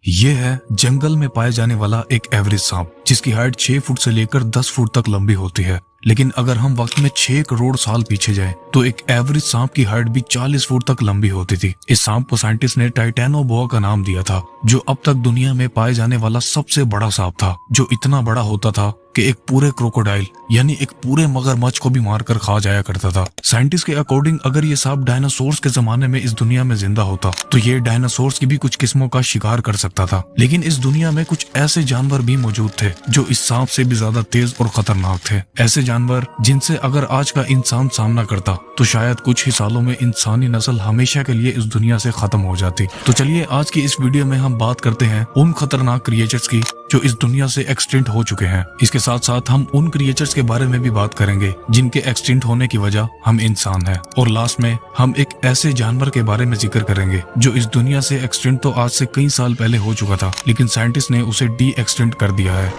ये है जंगल में पाए जाने वाला एक एवरेज सांप जिसकी हाइट 6 फुट से लेकर 10 फुट तक लंबी होती है। लेकिन अगर हम वक्त में 6 करोड़ साल पीछे जाएं, तो एक एवरेज सांप की हाइट भी 40 फुट तक लंबी होती थी। इस सांप को साइंटिस्ट ने टाइटेनोबोआ का नाम दिया था, जो अब तक दुनिया में पाए जाने वाला सबसे बड़ा सांप था, जो इतना बड़ा होता था कि एक पूरे क्रोकोडाइल यानी एक पूरे मगरमच्छ को भी मारकर खा जाया करता था। साइंटिस्ट के अकॉर्डिंग अगर ये सांप डायनासोर्स के जमाने में इस दुनिया में जिंदा होता तो ये डायनासोर्स की भी कुछ किस्मों का शिकार कर सकता था। लेकिन इस दुनिया में कुछ ऐसे जानवर भी मौजूद थे जो इस सांप से भी ज्यादा तेज और खतरनाक थे। ऐसे जानवर जिनसे अगर आज का इंसान सामना करता तो शायद कुछ ही सालों में इंसानी नस्ल हमेशा के लिए इस दुनिया से खत्म हो जाती। तो चलिए आज की इस वीडियो में हम बात करते हैं उन खतरनाक क्रिएचर्स की जो इस दुनिया से एक्सटिंक्ट हो चुके हैं। इसके साथ साथ हम उन क्रिएचर्स के बारे में भी बात करेंगे जिनके एक्सटिंक्ट होने की वजह हम इंसान हैं। और लास्ट में हम एक ऐसे जानवर के बारे में जिक्र करेंगे जो इस दुनिया से एक्सटिंक्ट तो आज से कई साल पहले हो चुका था, लेकिन साइंटिस्ट ने उसे डी एक्सटिंक्ट कर दिया है।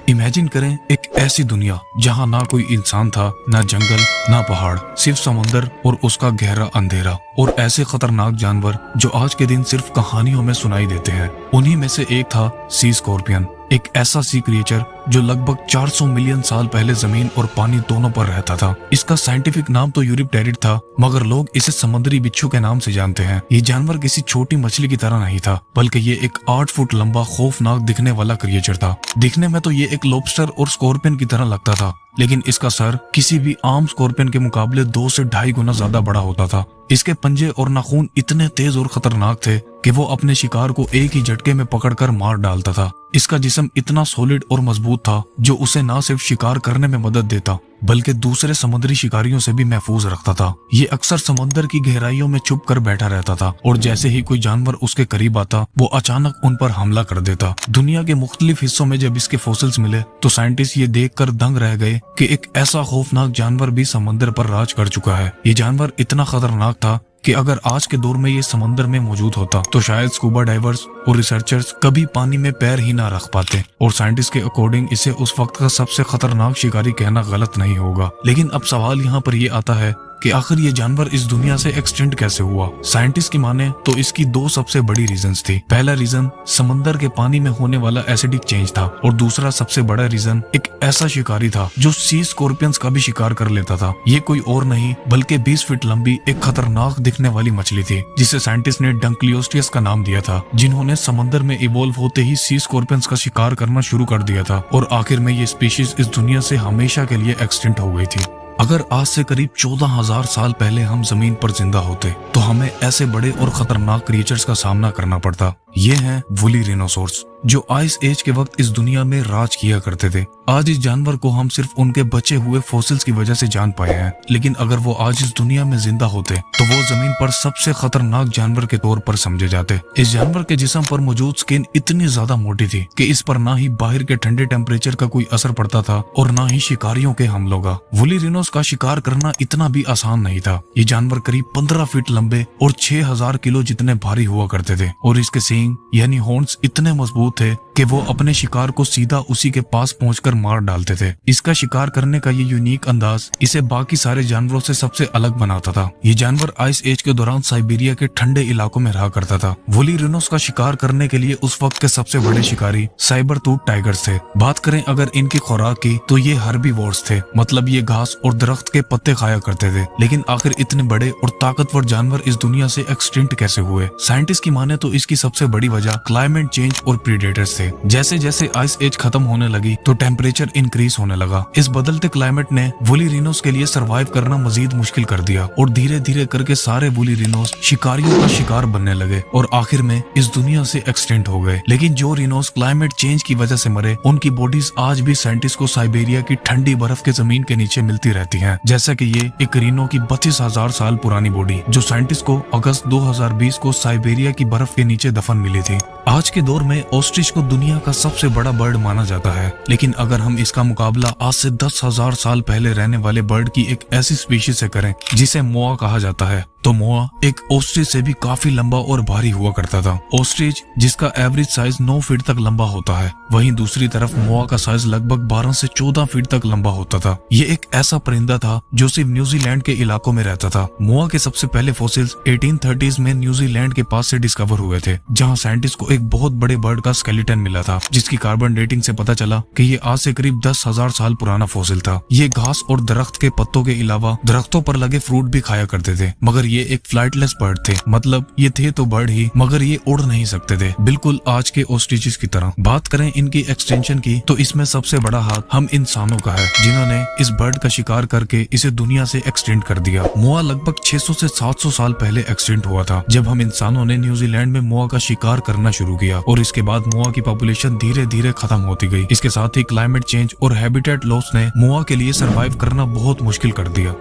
इमेजिन करें एक ऐसी दुनिया जहां ना कोई इंसान था, ना जंगल, ना पहाड़, सिर्फ समुंदर और उसका गहरा अंधेरा और ऐसे खतरनाक जानवर जो आज के दिन सिर्फ कहानियों में सुनाई देते हैं। उन्हीं में से एक था सी स्कॉर्पियन, एक ऐसा सी क्रिएचर जो लगभग 400 मिलियन साल पहले जमीन और पानी दोनों पर रहता था। इसका साइंटिफिक नाम तो यूरिप्टेरिड था, मगर लोग इसे समुद्री बिच्छू के नाम से जानते हैं। ये जानवर किसी छोटी मछली की तरह नहीं था, बल्कि ये एक 8 फुट लंबा खौफनाक दिखने वाला क्रिएचर था। दिखने में तो ये एक लॉबस्टर और स्कॉर्पियन की तरह लगता था, लेकिन इसका सर किसी भी आम स्कॉर्पियन के मुकाबले 2 से 2.5 गुना ज्यादा बड़ा होता था। इसके पंजे और नाखून इतने तेज और खतरनाक थे कि वो अपने शिकार को एक ही झटके में पकड़कर मार डालता था। इसका जिस्म इतना सॉलिड और मजबूत था जो उसे न सिर्फ शिकार करने में मदद देता बल्कि दूसरे समुद्री शिकारियों से भी महफूज रखता था। ये अक्सर समंदर की गहराइयों में छुप कर बैठा रहता था और जैसे ही कोई जानवर उसके करीब आता वो अचानक उन पर हमला कर देता। दुनिया के मुख्तलिफ हिस्सों में जब इसके फॉसिल्स मिले तो साइंटिस्ट ये देखकर दंग रह गए कि एक ऐसा खौफनाक जानवर भी समंदर पर राज कर चुका है। ये जानवर इतना खतरनाक था कि अगर आज के दौर में ये समंदर में मौजूद होता तो शायद स्कूबा डाइवर्स और रिसर्चर्स कभी पानी में पैर ही ना रख पाते। और साइंटिस्ट के अकॉर्डिंग इसे उस वक्त का सबसे खतरनाक शिकारी कहना गलत नहीं होगा। लेकिन अब सवाल यहाँ पर ये आता है कि आखिर ये जानवर इस दुनिया से एक्सटिंक्ट कैसे हुआ। साइंटिस्ट की माने तो इसकी 2 सबसे बड़ी रीजंस थी। पहला रीजन समंदर के पानी में होने वाला एसिडिक चेंज था और दूसरा सबसे बड़ा रीजन एक ऐसा शिकारी था जो सी स्कॉर्पियंस का भी शिकार कर लेता था। ये कोई और नहीं बल्कि 20 फीट लंबी एक खतरनाक दिखने वाली मछली थी जिसे साइंटिस्ट ने डंक्लियोस्टियस का नाम दिया था, जिन्होंने समंदर में इवॉल्व होते ही सी स्कॉर्पियंस का शिकार करना शुरू कर दिया था और आखिर में ये स्पीशीज इस दुनिया से हमेशा के लिए एक्सटिंक्ट हो गई थी। अगर आज से करीब 14,000 साल पहले हम जमीन पर जिंदा होते तो हमें ऐसे बड़े और खतरनाक क्रिएचर्स का सामना करना पड़ता। ये हैं वुली रिनोसोर्स जो आइस एज के वक्त इस दुनिया में राज किया करते थे। आज इस जानवर को हम सिर्फ उनके बचे हुए फॉसिल्स की वजह से जान पाए हैं, लेकिन अगर वो आज इस दुनिया में जिंदा होते तो वो जमीन पर सबसे खतरनाक जानवर के तौर पर समझे जाते। इस जानवर के जिस्म पर मौजूद स्किन इतनी ज्यादा मोटी थी कि इस पर ना ही बाहर के ठंडे टेम्परेचर का कोई असर पड़ता था और ना ही शिकारियों के हमलों का। वुली रिनोस का शिकार करना इतना भी आसान नहीं था। ये जानवर करीब 15 फीट लंबे और 6000 किलो जितने भारी हुआ करते थे और इसके सींग यानी हॉर्न्स इतने मजबूत थे कि वो अपने शिकार को सीधा उसी के पास पहुंचकर मार डालते थे। इसका शिकार करने का ये यूनिक अंदाज इसे बाकी सारे जानवरों से सबसे अलग बनाता था। ये जानवर आइस एज के दौरान साइबेरिया के ठंडे इलाकों में रहा करता था। वुली रिनोस का शिकार करने के लिए उस वक्त के सबसे बड़े शिकारी साइबर टूथ टाइगर्स थे। बात करें अगर इनकी खुराक की तो ये हर्बीवोर्स थे, मतलब ये घास और दरख्त के पत्ते खाया करते थे। लेकिन आखिर इतने बड़े और ताकतवर जानवर इस दुनिया से एक्सटिंक्ट कैसे हुए? साइंटिस्ट की माने तो इसकी सबसे बड़ी वजह क्लाइमेट चेंज और प्रीडेटर्स थे। जैसे जैसे आइस एज खत्म होने लगी तो टेम्परेचर इंक्रीज होने लगा। इस बदलते क्लाइमेट ने वुली रिनोस के लिए सरवाइव करना मजीद मुश्किल कर दिया और धीरे धीरे करके सारे वुली रिनोस शिकारियों का शिकार बनने लगे और आखिर में इस दुनिया से एक्सटिंक्ट हो गए। लेकिन जो रिनोस क्लाइमेट चेंज की वजह से मरे उनकी बॉडीज आज भी साइंटिस्ट को साइबेरिया की ठंडी बर्फ के जमीन के नीचे मिलती रहती है। जैसा कि ये एक रिनो की 32,000 साल पुरानी बॉडी जो साइंटिस्ट को अगस्त 2020 को साइबेरिया की बर्फ के नीचे दफन मिली थी। आज के दौर में ऑस्ट्रिच को दुनिया का सबसे बड़ा बर्ड माना जाता है, लेकिन अगर हम इसका मुकाबला आज से 10,000 साल पहले रहने वाले बर्ड की एक ऐसी स्पीशीज से करें जिसे मोआ कहा जाता है तो मोआ एक ऑस्ट्रिच से भी काफी लंबा और भारी हुआ करता था। ऑस्ट्रिच जिसका एवरेज साइज 9 फीट तक लंबा होता है, वहीं दूसरी तरफ मोआ का साइज लगभग 12 से 14 फीट तक लंबा होता था। ये एक ऐसा परिंदा था जो सिर्फ न्यूजीलैंड के इलाकों में रहता था। मोआ के सबसे पहले फॉसिल्स 1830s में न्यूजीलैंड के पास से डिस्कवर हुए थे, जहां साइंटिस्ट को एक बहुत बड़े बर्ड का स्केलेटन मिला था, जिसकी कार्बन डेटिंग से पता चला कि ये आज से करीब 10,000 साल पुराना फॉसिल था। ये घास और दरख्त के पत्तों के अलावा दरख्तों पर लगे फ्रूट भी खाया करते थे, मगर ये एक फ्लाइटलेस बर्ड थे। मतलब ये थे तो बर्ड ही, मगर ये उड़ नहीं सकते थे, बिल्कुल आज के ऑस्ट्रिचेस की तरह। बात करें इनकी एक्सटेंशन की, तो इसमें सबसे बड़ा हाथ हम इंसानों का है, जिन्होंने इस बर्ड का शिकार करके इसे दुनिया से एक्सटेंड कर दिया। मोआ लगभग 600 से 700 साल पहले एक्सटेंट हुआ था, जब हम इंसानों ने न्यूजीलैंड में मोआ का शिकार करना शुरू किया, और इसके बाद मोआ की पॉपुलेशन धीरे धीरे खत्म होती गई। इसके साथ ही क्लाइमेट चेंज और हैबिटेट लॉस ने मोआ के लिए सरवाइव करना बहुत मुश्किल कर दिया।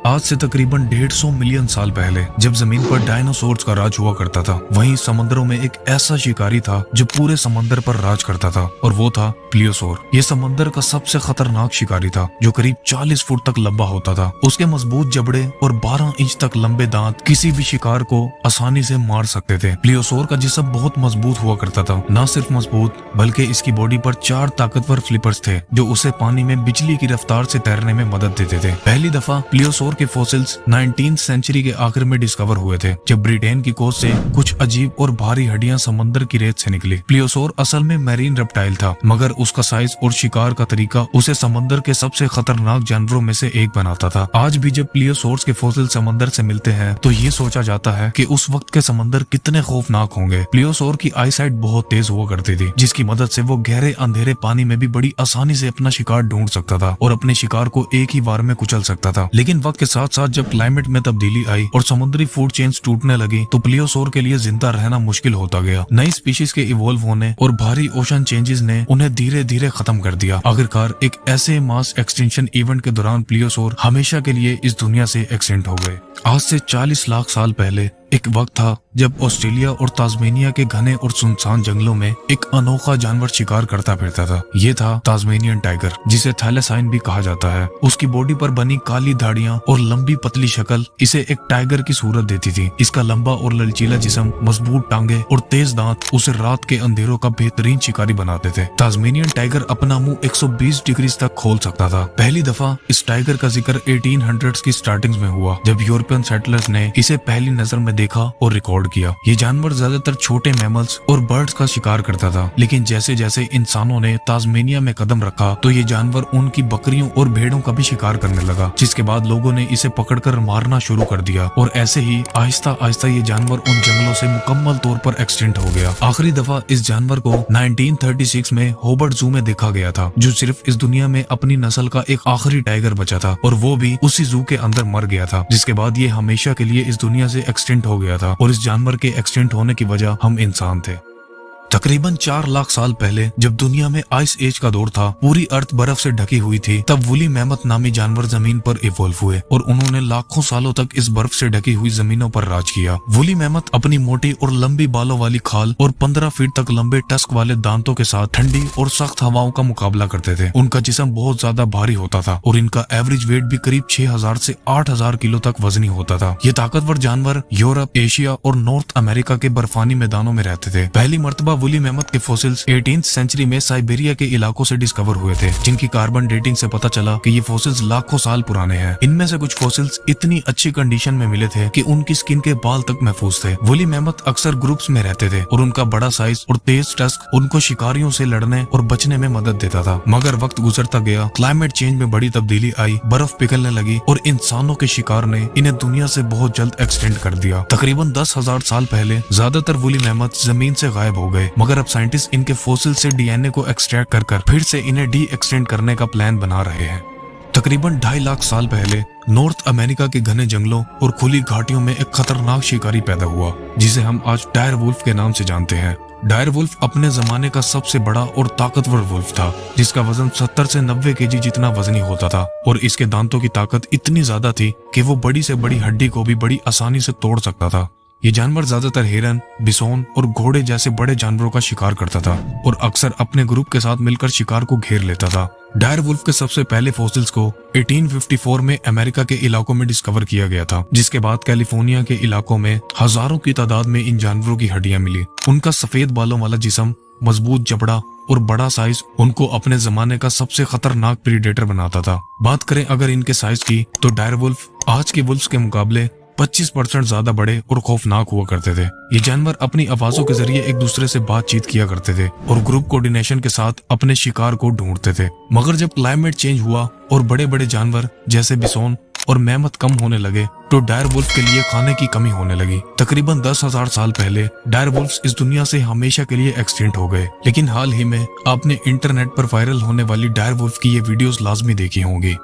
आज से तकरीबन 150 मिलियन साल पहले जब जमीन पर डायनासोर्स का राज हुआ करता था, वहीं समुद्रों में एक ऐसा शिकारी था जो पूरे समंदर पर राज करता था, और वो था प्लियोसोर। ये समंदर का सबसे खतरनाक शिकारी था, जो करीब 40 फुट तक लंबा होता था। उसके मजबूत जबड़े और 12 इंच तक लंबे दांत किसी भी शिकार को आसानी से मार सकते थे। प्लियोसोर का जिस्म बहुत मजबूत हुआ करता था, न सिर्फ मजबूत बल्कि इसकी बॉडी पर 4 ताकतवर फ्लिपर्स थे, जो उसे पानी में बिजली की रफ्तार से तैरने में मदद देते थे। पहली दफा प्लियोसोर के फॉसिल्स 19वीं सेंचुरी के आखिर में डिस्कवर हुए थे, जब ब्रिटेन की कोस्ट से कुछ अजीब और भारी हड्डियां समंदर की रेत से निकली। प्लियोसोर असल में मैरीन रेप्टाइल था, मगर उसका साइज और शिकार का तरीका उसे समंदर के सबसे खतरनाक जानवरों में से एक बनाता था। आज भी जब प्लियोसोर्स के फॉसिल समंदर से मिलते हैं, तो ये सोचा जाता है कि उस वक्त के समंदर कितने खौफनाक होंगे। प्लियोसोर की आईसाइट बहुत तेज हुआ करती थी, जिसकी मदद से वो गहरे अंधेरे पानी में भी बड़ी आसानी से अपना शिकार ढूंढ सकता था और अपने शिकार को एक ही बार में कुचल सकता था। लेकिन वक्त के साथ साथ जब क्लाइमेट में तब्दीली आई और समुद्री फूड चेन्स टूटने लगी, तो प्लियोसोर के लिए जिंदा रहना मुश्किल होता गया। नई स्पीशीज के इवॉल्व होने और भारी ओशन चेंजेस ने उन्हें धीरे धीरे खत्म कर दिया। आखिरकार एक ऐसे मास एक्सटिंक्शन इवेंट के दौरान प्लियोसोर हमेशा के लिए इस दुनिया से एक्सटिंक्ट हो गए। आज से 40 लाख साल पहले एक वक्त था जब ऑस्ट्रेलिया और तास्मेनिया के घने और सुनसान जंगलों में एक अनोखा जानवर शिकार करता फिरता था। ये था तास्मेनियन टाइगर, जिसे थैलेसाइन भी कहा जाता है। उसकी बॉडी पर बनी काली दाढ़ियां और लंबी पतली शक्ल इसे एक टाइगर की सूरत देती थी। इसका लंबा और लचीला जिस्म, मजबूत टांगे और तेज दांत उसे रात के अंधेरों का बेहतरीन शिकारी बनाते थे। तास्मेनियन टाइगर अपना मुंह 120 डिग्री तक खोल सकता था। पहली दफा इस टाइगर का जिक्र 1800s की स्टार्टिंग में हुआ, जब यूरोपियन सेटलर्स ने इसे पहली नजर में देखा और रिकॉर्ड किया। ये जानवर ज्यादातर छोटे मैमल्स और बर्ड्स का शिकार करता था, लेकिन जैसे जैसे इंसानों ने तास्मेनिया में कदम रखा, तो ये जानवर उनकी बकरियों और भेड़ों का भी शिकार करने लगा, जिसके बाद लोगों ने इसे पकड़कर मारना शुरू कर दिया, और ऐसे ही आहिस्ता आहिस्ता ये जानवर उन जंगलों से मुकम्मल तौर पर एक्सटिंक्ट हो गया। आखिरी दफा इस जानवर को 1936 में होबर्ट जू में देखा गया था, जो सिर्फ इस दुनिया में अपनी नस्ल का एक आखिरी टाइगर बचा था, और वो भी उसी जू के अंदर मर गया था, जिसके बाद ये हमेशा के लिए इस दुनिया से एक्सटिंक्ट हो गया था। और इस जानवर के एक्सटिंक्ट होने की वजह हम इंसान थे। तकरीबन 4 लाख साल पहले जब दुनिया में आइस एज का दौर था, पूरी अर्थ बर्फ से ढकी हुई थी, तब वुली मैमथ नामी जानवर जमीन पर इवॉल्व हुए और उन्होंने लाखों सालों तक इस बर्फ से ढकी हुई जमीनों पर राज किया। वुली मैमथ अपनी मोटी और लंबी बालों वाली खाल और 15 फीट तक लंबे टस्क वाले दांतों के साथ ठंडी और सख्त हवाओं का मुकाबला करते थे। उनका जिस्म बहुत ज्यादा भारी होता था और इनका एवरेज वेट भी करीब 6000 से 8000 किलो तक वजनी होता था। ये ताकतवर जानवर यूरोप, एशिया और नॉर्थ अमेरिका के बर्फानी मैदानों में रहते थे। पहली मर्तबा वुली मैमथ के फॉसिल्स 18वीं सेंचुरी में साइबेरिया के इलाकों से डिस्कवर हुए थे, जिनकी कार्बन डेटिंग से पता चला कि ये फॉसिल्स लाखों साल पुराने हैं। इनमें से कुछ फॉसिल्स इतनी अच्छी कंडीशन में मिले थे कि उनकी स्किन के बाल तक महफूज थे। वुली मैमथ अक्सर ग्रुप्स में रहते थे और उनका बड़ा साइज और तेज टस्क उनको शिकारियों से लड़ने और बचने में मदद देता था। मगर वक्त गुजरता गया, क्लाइमेट चेंज में बड़ी तब्दीली आई, बर्फ पिघलने लगी और इंसानों के शिकार ने इन्हें दुनिया से बहुत जल्द एक्सटेंड कर दिया। तकरीबन 10,000 साल पहले ज्यादातर वुली मैमथ जमीन से गायब हो गए, मगर अब साइंटिस्ट इनके फॉसिल से डीएनए को एक्सट्रैक्ट कर फिर से इन्हें डी एक्सटेंड करने का प्लान बना रहे हैं। तकरीबन 2.5 लाख साल पहले नॉर्थ अमेरिका के घने जंगलों और खुली घाटियों में एक खतरनाक शिकारी पैदा हुआ, जिसे हम आज डायर वुल्फ के नाम से जानते हैं। डायर वुल्फ अपने जमाने का सबसे बड़ा और ताकतवर वुल्फ था, जिसका वजन 70 से 90 केजी जितना वजनी होता था और इसके दांतों की ताकत इतनी ज्यादा थी कि वो बड़ी से बड़ी हड्डी को भी बड़ी आसानी से तोड़ सकता था। ये जानवर ज्यादातर हिरन, बिसोन और घोड़े जैसे बड़े जानवरों का शिकार करता था और अक्सर अपने ग्रुप के साथ मिलकर शिकार को घेर लेता था। डायर वुल्फ के सबसे पहले फॉसिल्स को 1854 में अमेरिका के इलाकों में डिस्कवर किया गया था, जिसके बाद कैलिफोर्निया के इलाकों में हजारों की तादाद में इन जानवरों की हड्डियां मिली। उनका सफेद बालों वाला जिस्म, मजबूत जबड़ा और बड़ा साइज उनको अपने जमाने का सबसे खतरनाक प्रीडेटर बनाता था। बात करें अगर इनके साइज की, तो डायर वुल्फ आज के वुल्फ्स के मुकाबले 25% ज्यादा बड़े और खौफनाक हुआ करते थे। ये जानवर अपनी आवाजों के जरिए एक दूसरे से बातचीत किया करते थे और ग्रुप कोऑर्डिनेशन के साथ अपने शिकार को ढूंढते थे। मगर जब क्लाइमेट चेंज हुआ और बड़े बड़े जानवर जैसे बिसोन और मेमथ कम होने लगे, तो डायर वुल्फ के लिए खाने की कमी होने लगी। तकरीबन 10,000 साल पहले डायर वुल्फ्स इस दुनिया से हमेशा के लिए एक्सटिंक्ट हो गए। लेकिन हाल ही में आपने इंटरनेट पर वायरल होने वाली डायर वुल्फ की ये वीडियोस लाजमी देखी होंगी,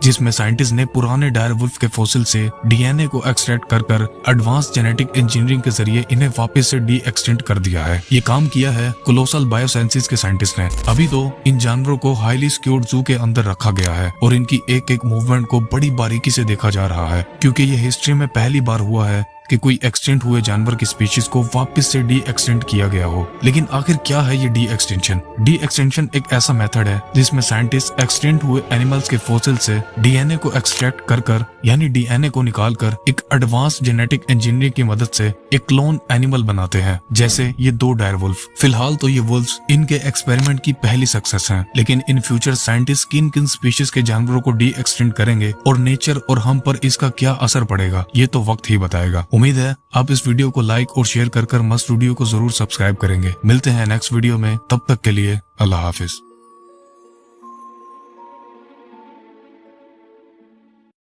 जिसमें साइंटिस्ट ने पुराने डायर वुल्फ के फॉसिल से डीएनए को एक्सट्रैक्ट कर एडवांस जेनेटिक इंजीनियरिंग के जरिए इन्हें वापस से डी एक्सटिंक्ट कर दिया है। ये काम किया है कोलोसल बायोसाइंसेस के साइंटिस्ट ने। अभी तो इन जानवरों को हाईली सिक्योर्ड जू के अंदर रखा गया है और इनकी एक एक मूवमेंट को बड़ी बारीकी से देखा जा रहा है, क्योंकि ये हिस्ट्री में पहली बार हुआ है कि कोई एक्सटिंक्ट हुए जानवर की स्पीशीज को वापस से डी एक्सटिंक्ट किया गया हो। लेकिन आखिर क्या है ये डी एक्सटिंक्शन? डी एक्सटिंक्शन एक ऐसा मेथड है जिसमें साइंटिस्ट एक्सटिंक्ट हुए एनिमल्स के फॉसिल से डीएनए को एक्सट्रैक्ट कर यानी डीएनए को निकालकर एक एडवांस जेनेटिक इंजीनियरिंग की मदद से एक क्लोन एनिमल बनाते हैं, जैसे ये 2 डायर वुल्फ। फिलहाल तो ये वुल्फ्स इनके एक्सपेरिमेंट की पहली सक्सेस हैं, लेकिन इन फ्यूचर साइंटिस्ट किन किन स्पीशीज के जानवरों को डी एक्सटिंक्ट करेंगे और नेचर और हम पर इसका क्या असर पड़ेगा, ये तो वक्त ही बताएगा। उम्मीद है आप इस वीडियो को लाइक और शेयर कर मस्ट वीडियो को जरूर सब्सक्राइब करेंगे। मिलते हैं नेक्स्ट वीडियो में, तब तक के लिए अल्लाह हाफिज।